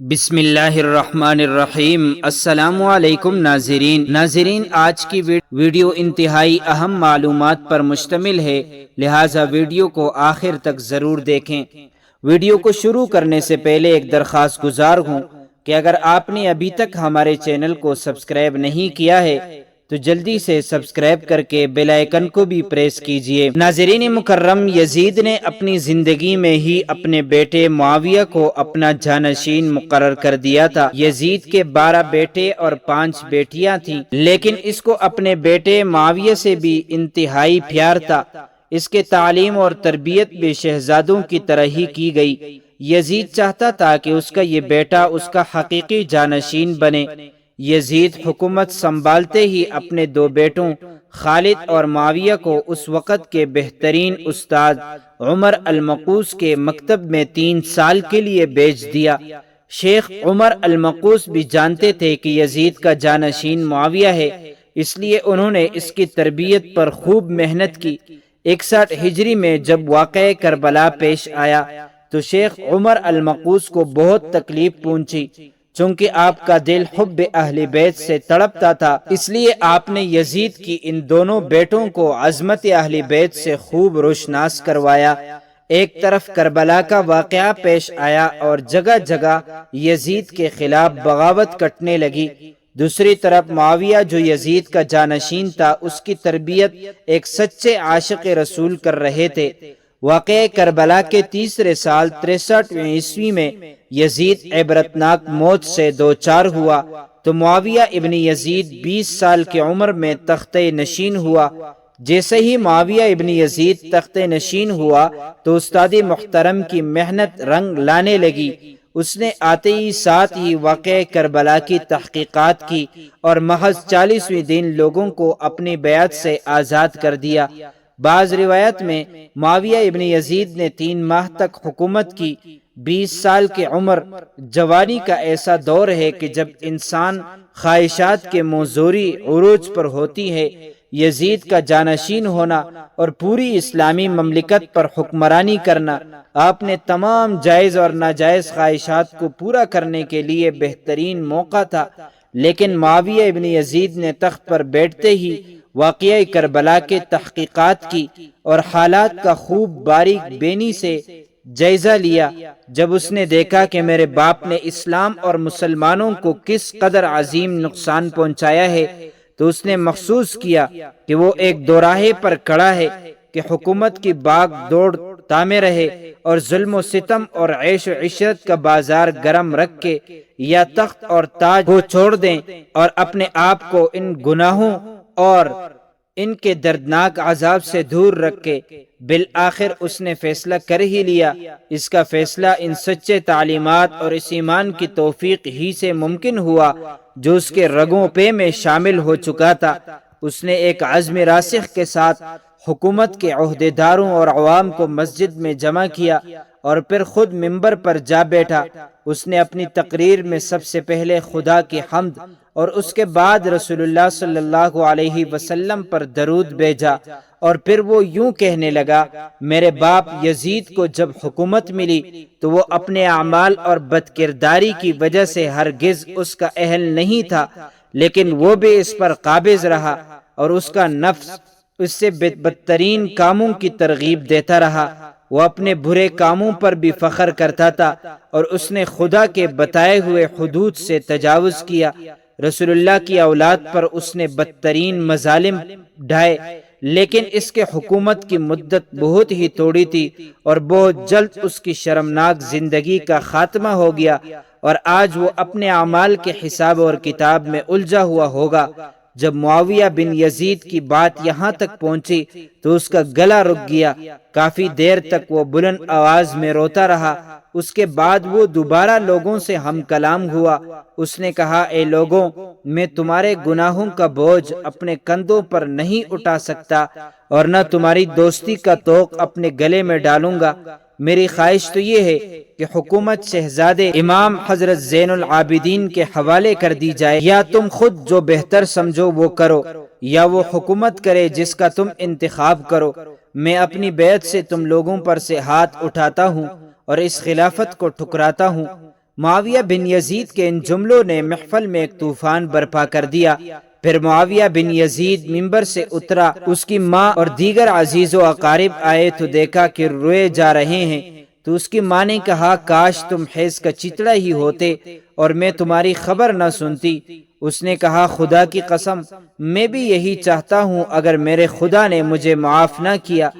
بسم اللہ الرحمن الرحیم۔ السلام علیکم ناظرین، آج کی ویڈیو انتہائی اہم معلومات پر مشتمل ہے، لہٰذا ویڈیو کو آخر تک ضرور دیکھیں۔ ویڈیو کو شروع کرنے سے پہلے ایک درخواست گزار ہوں کہ اگر آپ نے ابھی تک ہمارے چینل کو سبسکرائب نہیں کیا ہے تو جلدی سے سبسکرائب کر کے بیل آئیکن کو بھی پریس کیجئے۔ ناظرین مکرم، یزید نے اپنی زندگی میں ہی اپنے بیٹے معاویہ کو اپنا جانشین مقرر کر دیا تھا۔ یزید کے 12 بیٹے اور 5 بیٹیاں تھیں، لیکن اس کو اپنے بیٹے معاویہ سے بھی انتہائی پیار تھا۔ اس کے تعلیم اور تربیت بھی شہزادوں کی طرح ہی کی گئی۔ یزید چاہتا تھا کہ اس کا یہ بیٹا اس کا حقیقی جانشین بنے۔ یزید حکومت سنبھالتے ہی اپنے 2 بیٹوں خالد اور معاویہ کو اس وقت کے بہترین استاد عمر المقوس کے مکتب میں 3 سال کے لیے بھیج دیا۔ شیخ عمر المقوس بھی جانتے تھے کہ یزید کا جانشین معاویہ ہے، اس لیے انہوں نے اس کی تربیت پر خوب محنت کی۔ 61 ہجری میں جب واقعہ کربلا پیش آیا تو شیخ عمر المقوس کو بہت تکلیف پہنچی۔ چونکہ آپ کا دل حب اہل بیت سے تڑپتا تھا، اس لیے آپ نے یزید کی ان دونوں بیٹوں کو عظمت اہل بیت سے خوب روشناس کروایا۔ ایک طرف کربلا کا واقعہ پیش آیا اور جگہ جگہ یزید کے خلاف بغاوت کٹنے لگی۔ دوسری طرف معاویہ جو یزید کا جانشین تھا، اس کی تربیت ایک سچے عاشق رسول کر رہے تھے۔ واقعہ کربلا کے تیسرے سال 63 عیسوی میں یزید عبرتناک موت سے دوچار ہوا تو معاویہ ابن یزید 20 سال کی عمر میں تخت نشین ہوا۔ جیسے ہی معاویہ ابن یزید تخت نشین ہوا تو استاد محترم کی محنت رنگ لانے لگی۔ اس نے آتے ہی ساتھ ہی واقعہ کربلا کی تحقیقات کی اور محض 40ویں دن لوگوں کو اپنی بیعت سے آزاد کر دیا۔ بعض روایت میں معاویہ ابن یزید نے 3 ماہ تک حکومت کی۔ 20 سال کی عمر جوانی کا ایسا دور ہے کہ جب انسان خواہشات کے موزوری عروج پر ہوتی ہے۔ یزید کا جانشین ہونا اور پوری اسلامی مملکت پر حکمرانی کرنا آپ نے تمام جائز اور ناجائز خواہشات کو پورا کرنے کے لیے بہترین موقع تھا، لیکن معاویہ ابن یزید نے تخت پر بیٹھتے ہی واقعہ کربلا کے تحقیقات کی اور حالات کا خوب باریک بینی سے جائزہ لیا۔ جب اس نے دیکھا کہ میرے باپ نے اسلام اور مسلمانوں کو کس قدر عظیم نقصان پہنچایا ہے تو اس نے محسوس کیا کہ وہ ایک دوراہے پر کھڑا ہے کہ حکومت کی باغ دوڑ تھامے رہے اور ظلم و ستم اور عیش و عشرت کا بازار گرم رکھ کے یا تخت اور تاج کو چھوڑ دیں اور اپنے آپ کو ان گناہوں اور ان کے دردناک عذاب سے دور رکھ کے بالآخر اس نے فیصلہ کر ہی لیا۔ اس کا فیصلہ ان سچے تعلیمات اور اس ایمان کی توفیق ہی سے ممکن ہوا جو اس کے رگوں پہ میں شامل ہو چکا تھا۔ اس نے ایک عزم راسخ کے ساتھ حکومت کے عہدیداروں اور عوام کو مسجد میں جمع کیا اور پھر خود منبر پر جا بیٹھا۔ اس نے اپنی تقریر میں سب سے پہلے خدا کی حمد اور اس کے بعد رسول اللہ صلی اللہ علیہ وسلم پر درود بھیجا اور پھر وہ یوں کہنے لگا، میرے باپ یزید کو جب حکومت ملی تو وہ اپنے اعمال اور بدکرداری کی وجہ سے ہرگز اس کا اہل نہیں تھا، لیکن وہ بھی اس پر قابض رہا اور اس کا نفس اس سے بدترین کاموں کی ترغیب دیتا رہا۔ وہ اپنے برے کاموں پر بھی فخر کرتا تھا اور اس نے خدا کے بتائے ہوئے حدود سے تجاوز کیا۔ رسول اللہ کی اولاد پر اس نے بدترین مظالم ڈھائے، لیکن اس کے حکومت کی مدت بہت ہی تھوڑی تھی اور بہت جلد اس کی شرمناک زندگی کا خاتمہ ہو گیا اور آج وہ اپنے اعمال کے حساب اور کتاب میں الجھا ہوا ہوگا۔ جب معاویہ بن یزید کی بات یہاں تک پہنچی تو اس کا گلا رک گیا۔ کافی دیر تک وہ بلند آواز میں روتا رہا۔ اس کے بعد وہ دوبارہ لوگوں سے ہم کلام ہوا۔ اس نے کہا، اے لوگوں، میں تمہارے گناہوں کا بوجھ اپنے کندھوں پر نہیں اٹھا سکتا اور نہ تمہاری دوستی کا طوق اپنے گلے میں ڈالوں گا۔ میری خواہش تو یہ ہے کہ حکومت شہزادے امام حضرت زین العابدین کے حوالے کر دی جائے، یا تم خود جو بہتر سمجھو وہ کرو، یا وہ حکومت کرے جس کا تم انتخاب کرو۔ میں اپنی بیعت سے تم لوگوں پر سے ہاتھ اٹھاتا ہوں اور اس خلافت کو ٹھکراتا ہوں۔ معاویہ بن یزید کے ان جملوں نے محفل میں ایک طوفان برپا کر دیا۔ پھر معاویہ بن یزید منبر سے اترا، اس کی ماں اور دیگر عزیز و اقارب آئے تو دیکھا کہ روئے جا رہے ہیں، تو اس کی ماں نے کہا کاش تم حیض کا چتڑا ہی ہوتے اور میں تمہاری خبر نہ سنتی۔ اس نے کہا خدا کی قسم میں بھی یہی چاہتا ہوں، اگر میرے خدا نے مجھے معاف نہ کیا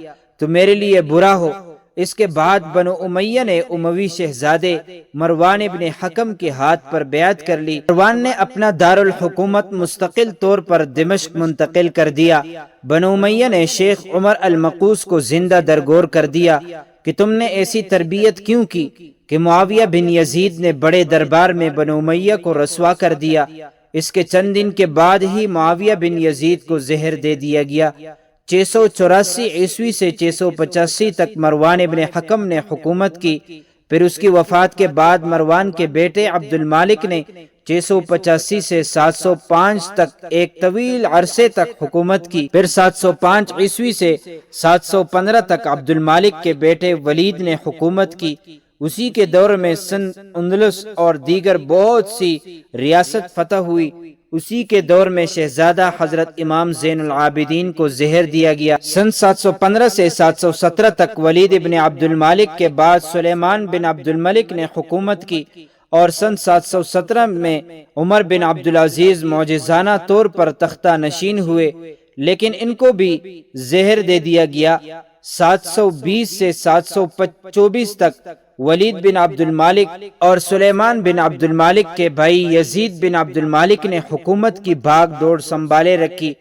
تو میرے لیے برا ہو۔ اس کے بعد بنو امیہ نے اموی شہزادے مروان ابن حکم کے ہاتھ پر بیعت کر لی۔ مروان نے اپنا دارالحکومت مستقل طور پر دمشق منتقل کر دیا۔ بنو امیہ نے شیخ عمر المقوس کو زندہ درگور کر دیا کہ تم نے ایسی تربیت کیوں کی کہ معاویہ بن یزید نے بڑے دربار میں بنو امیہ کو رسوا کر دیا۔ اس کے چند دن کے بعد ہی معاویہ بن یزید کو زہر دے دیا گیا۔ 684 عیسوی سے 685 تک مروان ابن حکم نے حکومت کی۔ پھر اس کی وفات کے بعد مروان کے بیٹے عبد المالک نے 685 سے 705 تک ایک طویل عرصے تک حکومت کی۔ پھر 705 عیسوی سے 715 تک عبد المالک کے بیٹے ولید نے حکومت کی۔ اسی کے دور میں سندھ، اندلس اور دیگر بہت سی ریاست فتح ہوئی۔ اسی کے دور میں شہزادہ حضرت امام زین العابدین کو زہر دیا گیا۔ سن 715 سے 717 تک ولید ابن عبد المالک کے بعد سلیمان بن عبد الملک نے حکومت کی، اور سن 717 میں عمر بن عبدالعزیز معجزانہ طور پر تختہ نشین ہوئے، لیکن ان کو بھی زہر دے دیا گیا۔ 720 سے 724 تک ولید بن عبد المالک اور سلیمان بن عبد المالک کے بھائی یزید بن عبد المالک نے حکومت کی بھاگ دوڑ سنبھالے رکھی۔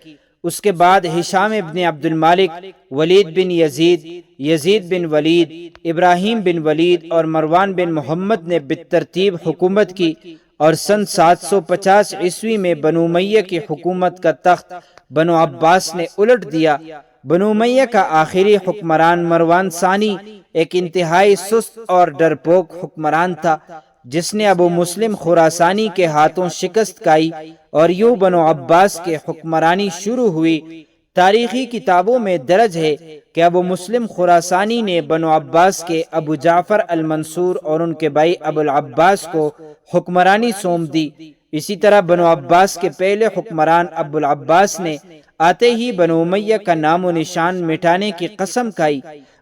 اس کے بعد ہشام بن عبد المالک، ولید بن یزید، یزید بن ولید، ابراہیم بن ولید اور مروان بن محمد نے بالترتیب حکومت کی، اور سن 750 عیسوی میں بنو امیہ کی حکومت کا تخت بنو عباس نے الٹ دیا۔ بنو امیہ کا آخری حکمران مروان ثانی ایک انتہائی سست اور ڈرپوک حکمران تھا، جس نے ابو مسلم خراسانی کے ہاتھوں شکست کھائی، اور یوں بنو عباس کے حکمرانی شروع ہوئی۔ تاریخی کتابوں میں درج ہے کہ ابو مسلم خراسانی نے بنو عباس کے ابو جعفر المنصور اور ان کے بھائی ابو العباس کو حکمرانی سونپ دی۔ اسی طرح بنو عباس کے پہلے حکمران ابو العباس نے آتے ہی بنو امیہ کا نام و نشان مٹانے کی قسم کھائی۔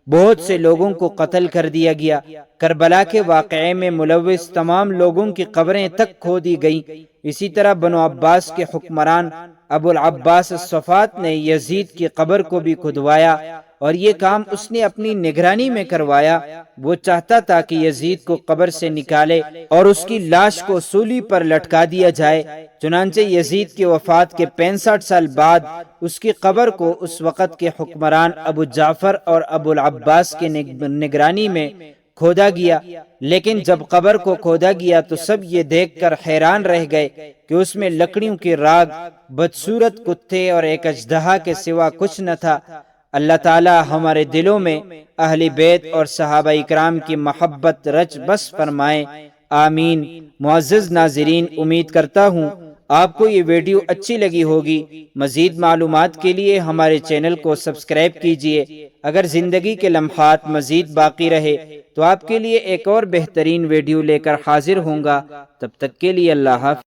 بہت سے لوگوں کو قتل کر دیا گیا۔ کربلا کے واقعے میں ملوث تمام لوگوں کی قبریں تک کھود دی گئیں۔ اسی طرح بنو عباس کے حکمران ابو العباس الصفات نے یزید کی قبر کو بھی کھدوایا، اور یہ کام اس نے اپنی نگرانی میں کروایا۔ وہ چاہتا تھا کہ یزید کو قبر سے نکالے اور اس کی لاش کو سولی پر لٹکا دیا جائے۔ چنانچہ یزید کی وفات کے 65 سال بعد اس کی قبر کو اس وقت کے حکمران ابو جعفر اور ابو العباس کی نگرانی میں کھودا گیا۔ لیکن جب قبر کو کھودا گیا تو سب یہ دیکھ کر حیران رہ گئے کہ اس میں لکڑیوں کی راگ، بدصورت کتے اور ایک اژدہا کے سوا کچھ نہ تھا۔ اللہ تعالی ہمارے دلوں میں اہل بیت اور صحابہ اکرام کی محبت رچ بس فرمائے، آمین۔ معزز ناظرین، امید کرتا ہوں آپ کو یہ ویڈیو اچھی لگی ہوگی۔ مزید معلومات کے لیے ہمارے چینل کو سبسکرائب کیجیے۔ اگر زندگی کے لمحات مزید باقی رہے تو آپ کے لیے ایک اور بہترین ویڈیو لے کر حاضر ہوں گا۔ تب تک کے لیے اللہ حافظ۔